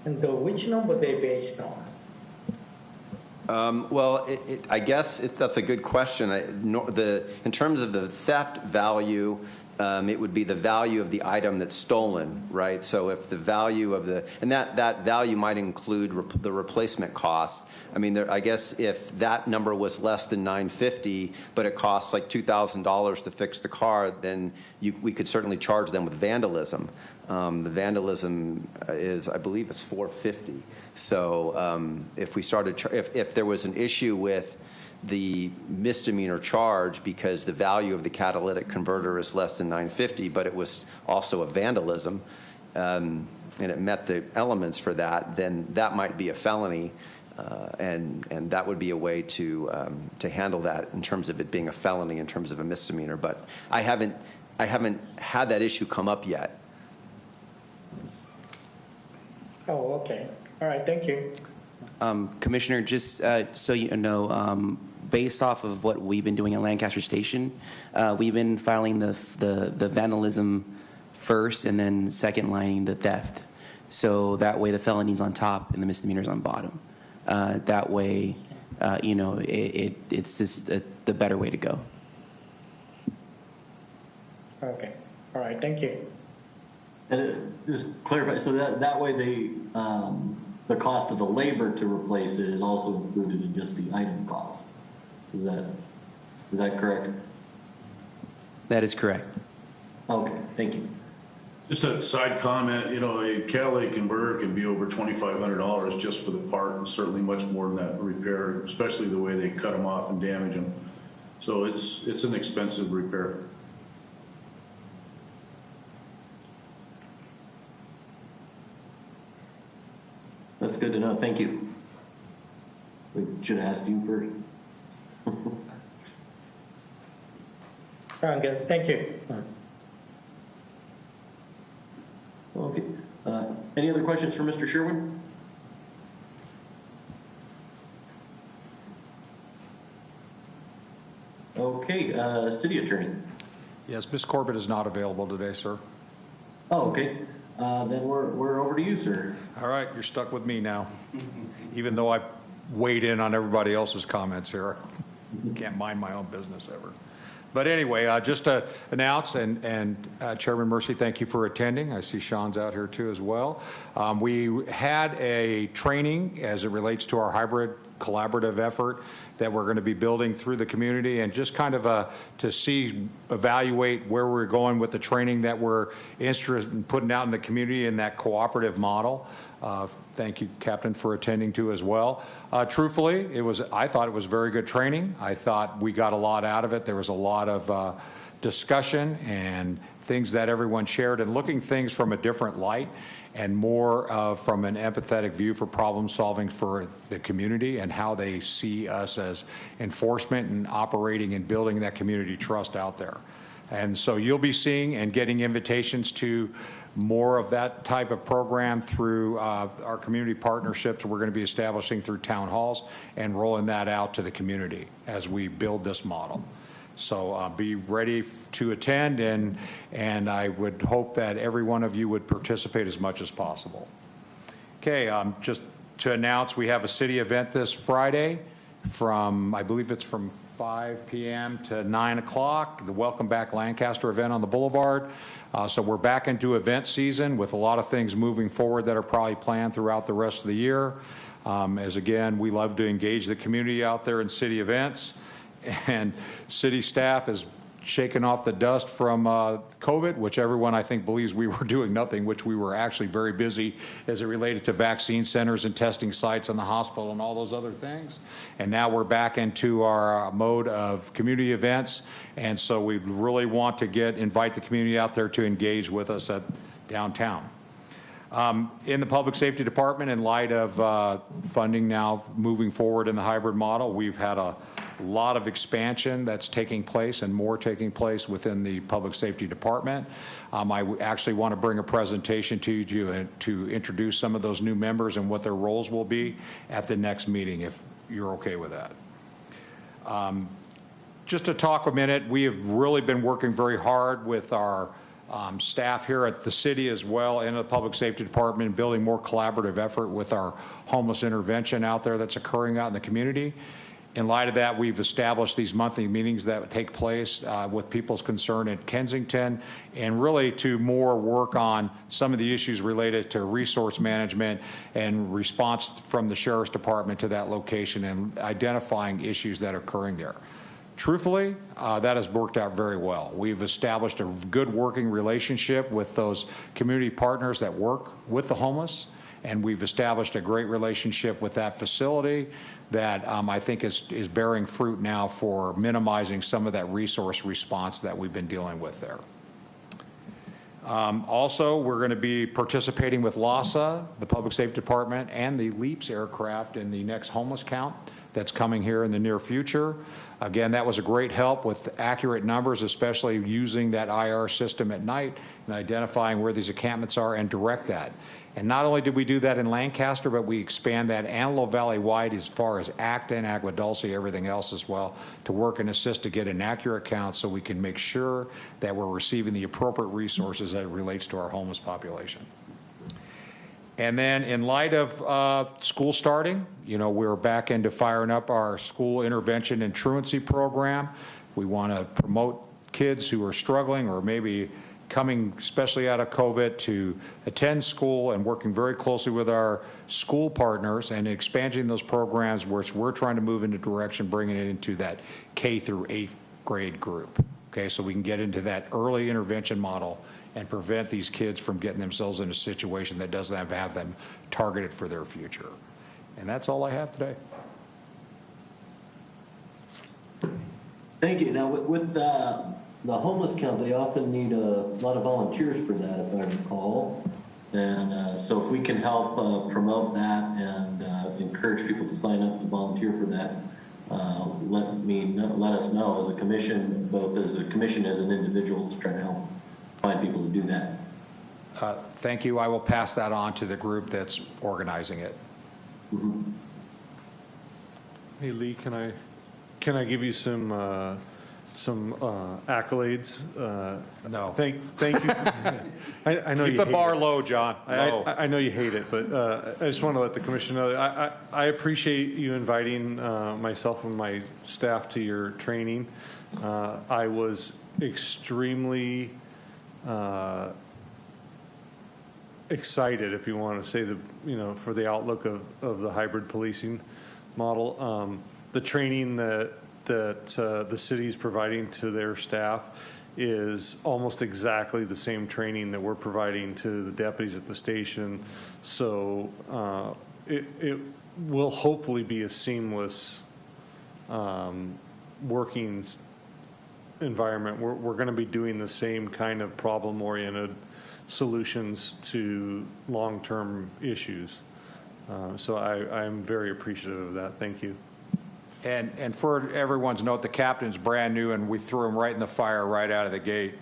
And which number they based on? Well, I guess that's a good question. In terms of the theft value it would be the value of the item that's stolen, right? So if the value of and that value might include the replacement cost. I mean, I guess if that number was less than $950, but it costs like $2,000 to fix the car, then we could certainly charge them with vandalism. The vandalism is, I believe, it's $450. So if we started, if there was an issue with the misdemeanor charge because the value of the catalytic converter is less than $950, but it was also a vandalism, and it met the elements for that, then that might be a felony, and that would be a way to handle that in terms of it being a felony in terms of a misdemeanor. But I haven't had that issue come up yet. Oh, okay. All right, thank you. Commissioner, just so you know, based off of what we've been doing at Lancaster Station, we've been filing the vandalism first and then second lining the theft. So that way the felony's on top and the misdemeanor's on bottom. That way, you know, it's just the better way to go. Okay. All right, thank you. And just clarify, so that way the cost of the labor to replace it is also included in just the item cost. Is that correct? That is correct. Okay, thank you. Just a side comment, you know, a catalytic converter can be over $2,500 just for the part, and certainly much more than that repair, especially the way they cut them off and damage them. So it's an expensive repair. That's good to know. Thank you. We should have asked you first. Good. Thank you. Okay. Any other questions for Mr. Sherwin? Okay, City Attorney. Yes, Ms. Corbett is not available today, sir. Oh, okay. Then we're over to you, sir. All right, you're stuck with me now. Even though I weighed in on everybody else's comments here. Can't mind my own business ever. But anyway, just to announce, and Chairman Mercy, thank you for attending. I see Sean's out here too as well. We had a training as it relates to our hybrid collaborative effort that we're going to be building through the community, and just kind of to evaluate where we're going with the training that we're interested in putting out in the community in that cooperative model. Thank you, Captain, for attending to as well. Truthfully, I thought it was very good training. I thought we got a lot out of it. There was a lot of discussion and things that everyone shared, and looking things from a different light and more from an empathetic view for problem solving for the community and how they see us as enforcement and operating and building that community trust out there. And so you'll be seeing and getting invitations to more of that type of program through our community partnerships we're going to be establishing through town halls and rolling that out to the community as we build this model. So be ready to attend, and I would hope that every one of you would participate as much as possible. Okay, just to announce, we have a city event this Friday from, I believe it's from 5 p.m. to 9 o'clock, the Welcome Back Lancaster event on the Boulevard. So we're back into event season with a lot of things moving forward that are probably planned throughout the rest of the year. As again, we love to engage the community out there in city events, and city staff is shaking off the dust from COVID, which everyone I think believes we were doing nothing, which we were actually very busy as it related to vaccine centers and testing sites in the hospital and all those other things. And now we're back into our mode of community events, and so we really want to invite the community out there to engage with us at downtown. In the Public Safety Department, in light of funding now moving forward in the hybrid model, we've had a lot of expansion that's taking place and more taking place within the Public Safety Department. I actually want to bring a presentation to you to introduce some of those new members and what their roles will be at the next meeting, if you're okay with that. Just to talk a minute, we have really been working very hard with our staff here at the city as well and the Public Safety Department, building more collaborative effort with our homeless intervention out there that's occurring out in the community. In light of that, we've established these monthly meetings that take place with people's concern in Kensington, and really to more work on some of the issues related to resource management and response from the Sheriff's Department to that location and identifying issues that are occurring there. Truthfully, that has worked out very well. We've established a good working relationship with those community partners that work with the homeless, and we've established a great relationship with that facility that I think is bearing fruit now for minimizing some of that resource response that we've been dealing with there. Also, we're going to be participating with LASA, the Public Safety Department, and the LEAPS aircraft in the next homeless count that's coming here in the near future. Again, that was a great help with accurate numbers, especially using that IR system at night and identifying where these encampments are and direct that. And not only did we do that in Lancaster, but we expand that Antelope Valley wide as far as Acton, Agua Dulce, everything else as well, to work and assist to get an accurate count so we can make sure that we're receiving the appropriate resources as it relates to our homeless population. And then in light of school starting, you know, we're back into firing up our school intervention and truancy program. We want to promote kids who are struggling or maybe coming especially out of COVID to attend school, and working very closely with our school partners and expanding those programs, which we're trying to move into direction, bringing it into that K through 8th grade group. Okay, so we can get into that early intervention model and prevent these kids from getting themselves in a situation that doesn't have them targeted for their future. And that's all I have today. Thank you. Now, with the homeless count, they often need a lot of volunteers for that, if I recall. And so if we can help promote that and encourage people to sign up to volunteer for that, let us know as a commission, both as a commission as an individuals, to try to help find people to do that. Thank you. I will pass that on to the group that's organizing it. Mm-hmm. Hey, Lee, can I give you some accolades? No. Thank you. I know Keep you the bar low, John. Low. I know you hate it, but I just want to let the commission know that I appreciate you inviting myself and my staff to your training. I was extremely excited, if you want to say for the outlook of the hybrid policing model. The training that the city is providing to their staff is almost exactly the same training that we're providing to the deputies at the station. So it will hopefully be a seamless working environment. We're going to be doing the same kind of problem-oriented solutions to long-term issues. So I'm very appreciative of that. Thank you. And for everyone's note, the captain's brand new, and we threw him right in the fire right out of the gate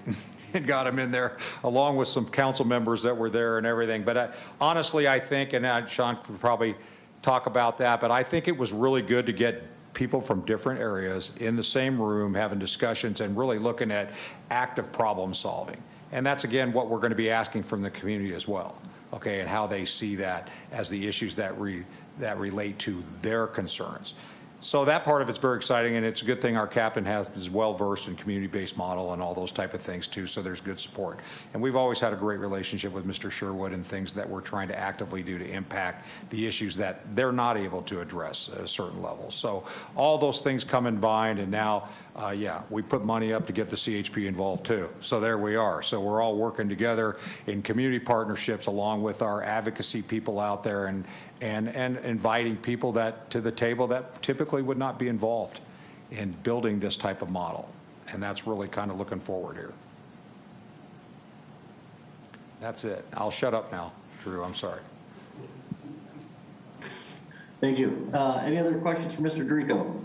and got him in there along with some council members that were there and everything. But honestly, I think, and Sean could probably talk about that, but I think it was really good to get people from different areas in the same room having discussions and really looking at active problem solving. And that's, again, what we're going to be asking from the community as well, okay, and how they see that as the issues that relate to their concerns. So that part of it's very exciting, and it's a good thing our captain is well-versed in community-based model and all those type of things, too, so there's good support. And we've always had a great relationship with Mr. Sherwood and things that we're trying to actively do to impact the issues that they're not able to address at a certain level. So all those things come in bind, and now, we put money up to get the CHP involved, too. So there we are. So we're all working together in community partnerships along with our advocacy people out there and inviting people to the table that typically would not be involved in building this type of model. And that's really kind of looking forward here. That's it. I'll shut up now, Drew. I'm sorry. Thank you. Any other questions for Mr. Dorico?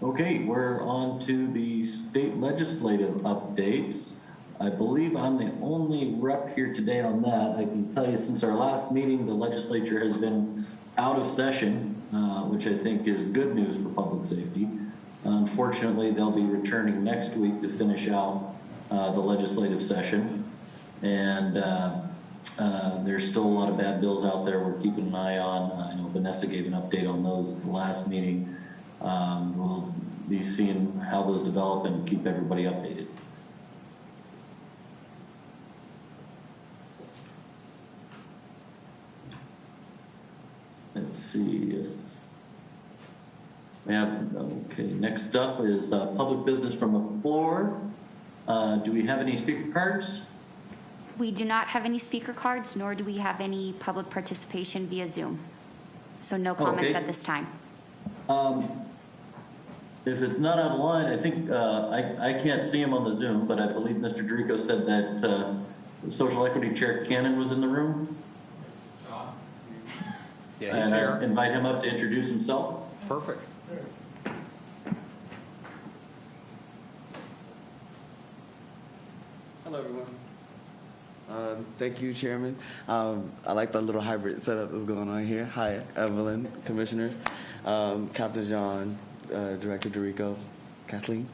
Okay, we're on to the state legislative updates. I believe I'm the only rep here today on that. I can tell you since our last meeting, the legislature has been out of session, which I think is good news for public safety. Unfortunately, they'll be returning next week to finish out the legislative session. And There's still a lot of bad bills out there we're keeping an eye on. I know Vanessa gave an update on those at the last meeting. We'll be seeing how those develop and keep everybody updated. Let's see if we have, okay, next up is public business from the floor. Do we have any speaker cards? We do not have any speaker cards, nor do we have any public participation via Zoom. So no comments Okay. at this time. If it's not on line, I think, I can't see him on the Zoom, but I believe Mr. Dorico said that Social Equity Chair Cannon was in the room. Yeah, he's And here. invite him up to introduce himself. Perfect. Hello, everyone. Thank you, Chairman. I like the little hybrid setup that's going on here. Hi, Evelyn, Commissioners, Captain John, Director Dorico, Kathleen.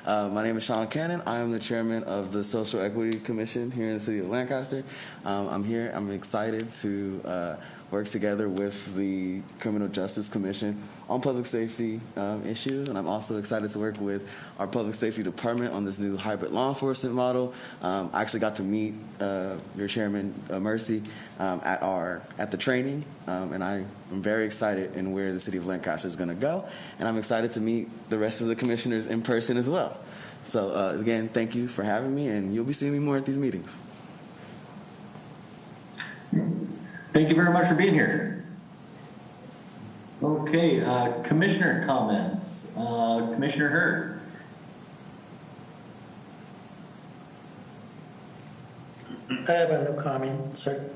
My name is Sean Cannon. I am the Chairman of the Social Equity Commission here in the City of Lancaster. I'm here. I'm excited to work together with the Criminal Justice Commission on public safety issues, and I'm also excited to work with our Public Safety Department on this new hybrid law enforcement model. I actually got to meet your Chairman, Mercy, at the training, and I am very excited in where the City of Lancaster is going to go, and I'm excited to meet the rest of the commissioners in person as well. So again, thank you for having me, and you'll be seeing me more at these meetings. Thank you very much for being here. Okay, commissioner comments. Commissioner Hurd. I have no comment, sir.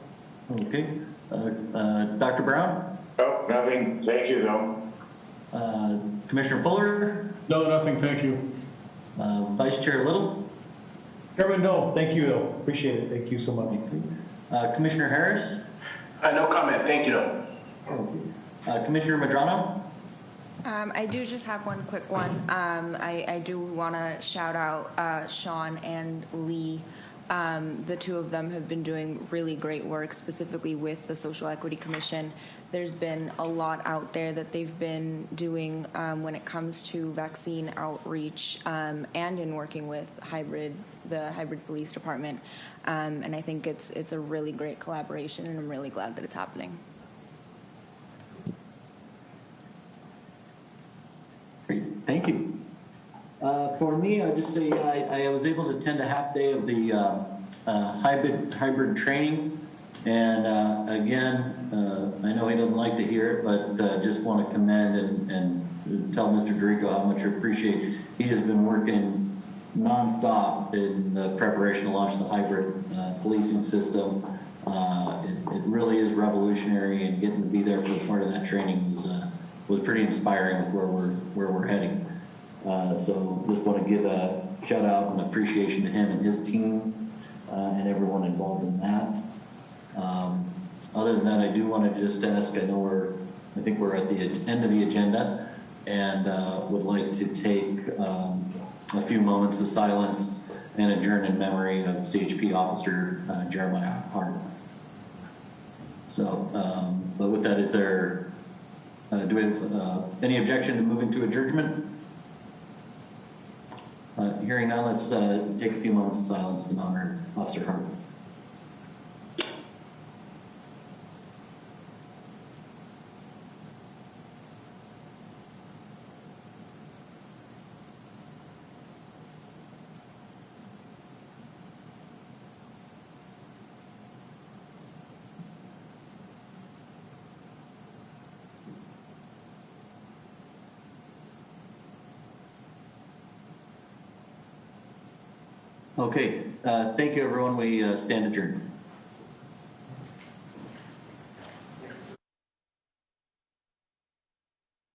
Okay. Dr. Brown? Oh, nothing. Thank you, though. Commissioner Fuller? No, nothing, thank you. Vice Chair Little? Chairman, no, thank you, though. Appreciate it. Thank you so much. Commissioner Harris? No comment. Thank you, though. Commissioner Madrano? I do just have one quick one. I do want to shout out Sean and Lee. The two of them have been doing really great work, specifically with the Social Equity Commission. There's been a lot out there that they've been doing when it comes to vaccine outreach and in working with the hybrid police department. And I think it's a really great collaboration, and I'm really glad that it's happening. Great, thank you. For me, I'll just say I was able to attend a half day of the hybrid training. And again, I know he doesn't like to hear it, but just want to commend and tell Mr. Dorico how much I appreciate. He has been working nonstop in the preparation to launch the hybrid policing system. It really is revolutionary, and getting to be there for part of that training was pretty inspiring with where we're heading. So just want to give a shout out and appreciation to him and his team and everyone involved in that. Other than that, I do want to just ask, I think we're at the end of the agenda, and would like to take a few moments of silence and adjourn in memory of CHP Officer Jeremiah Hart. So, but with that, do we have any objection to moving to adjournment? Hearing none, let's take a few moments of silence in honor of Officer Hart. Okay, thank you, everyone. We stand adjourned.